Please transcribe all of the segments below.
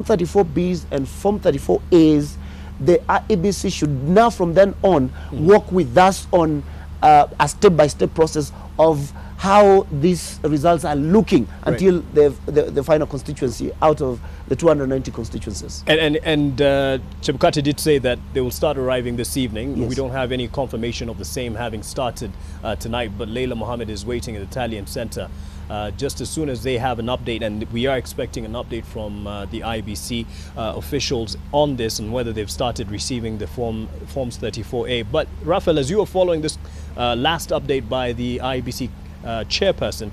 34Bs and Form 34As, the IEBC should now from then on work with us on a step-by-step process of how these results are looking until the final constituency out of the 290 constituencies. And Chebukati did say that they will start arriving this evening. Yes. We don't have any confirmation of the same having started tonight, but Leila Mohammed is waiting at the Italian Center. Just as soon as they have an update, and we are expecting an update from the IEBC officials on this and whether they've started receiving the Forms 34A. But Raphael, as you are following this last update by the IEBC chairperson,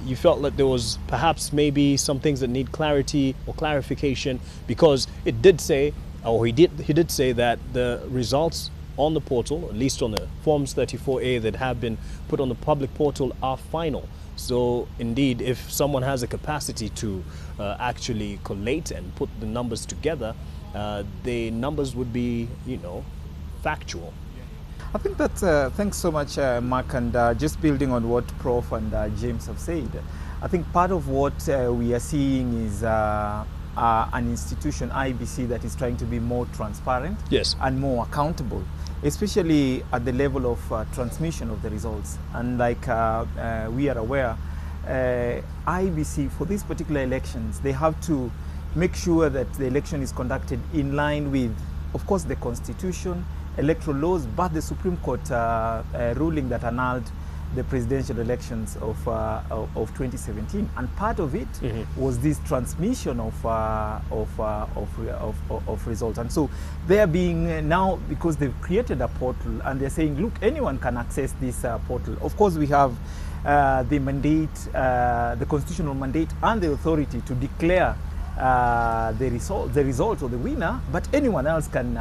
you felt that there was perhaps maybe some things that need clarity or clarification, because it did say, or he did say that the results on the portal, at least on the Forms 34A that have been put on the public portal, are final. So indeed, if someone has a capacity to actually collate and put the numbers together, the numbers would be, factual. I think that, thanks so much, Mark, and just building on what Prof and James have said, I think part of what we are seeing is an institution, IEBC, that is trying to be more transparent and more accountable, especially at the level of transmission of the results. And like we are aware, IEBC, for these particular elections, they have to make sure that the election is conducted in line with, of course, the Constitution, electoral laws, but the Supreme Court ruling that annulled the presidential elections of 2017, and part of it was this transmission of results. And so they are being now, because they've created a portal, and they're saying, look, anyone can access this portal. Of course, we have the mandate, the constitutional mandate, and the authority to declare the result or the winner, but anyone else can do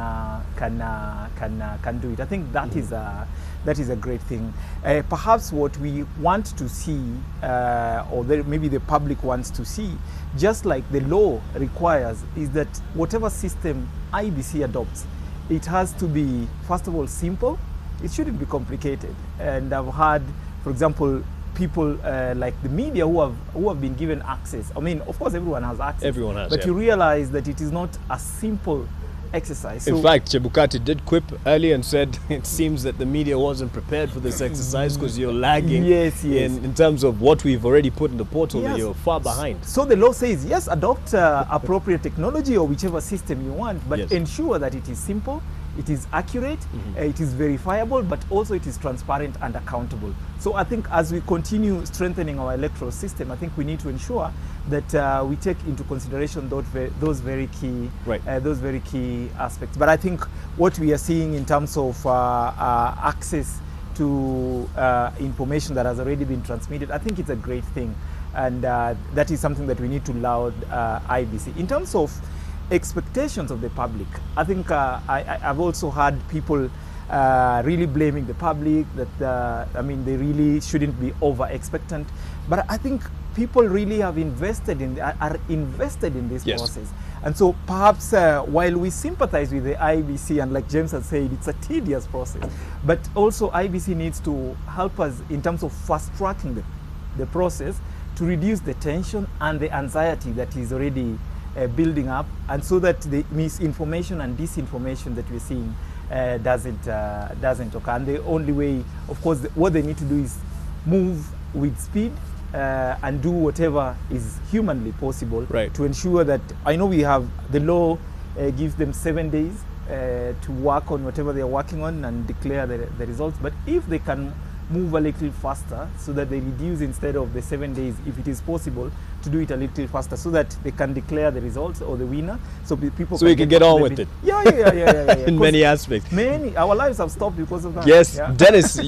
it. I think that is a great thing. Perhaps what we want to see, or maybe the public wants to see, just like the law requires, is that whatever system IEBC adopts, it has to be, first of all, simple. It shouldn't be complicated. And I've had, for example, people like the media who have been given access. I mean, of course, everyone has access. Everyone has, but you realize that it is not a simple exercise. In fact, Chebukati did quip earlier and said it seems that the media wasn't prepared for this exercise because you're lagging in terms of what we've already put in the portal. That you're far behind. So the law says, yes, adopt appropriate technology or whichever system you want, but ensure that it is simple, it is accurate, it is verifiable, but also it is transparent and accountable. So I think as we continue strengthening our electoral system, I think we need to ensure that we take into consideration those very key aspects. But I think what we are seeing in terms of access to information that has already been transmitted, I think it's a great thing, and that is something that we need to laud IEBC. In terms of expectations of the public, I think I've also had people really blaming the public that they really shouldn't be over expectant, but I think people really have are invested in this process. And so perhaps while we sympathize with the IEBC, and like James has said, it's a tedious process, but also IEBC needs to help us in terms of fast tracking the process to reduce the tension and the anxiety that is already building up, and so that the misinformation and disinformation that we're seeing doesn't occur. And the only way, of course, what they need to do is move with speed and do whatever is humanly possible to ensure that, I know we have, the law gives them 7 days to work on whatever they're working on and declare the results, but if they can move a little faster so that they reduce, instead of the 7 days, if it is possible, to do it a little faster so that they can declare the results or the winner, so people we can get on with it. Yeah. In many aspects. Our lives have stopped because of that. Yes, Dennis.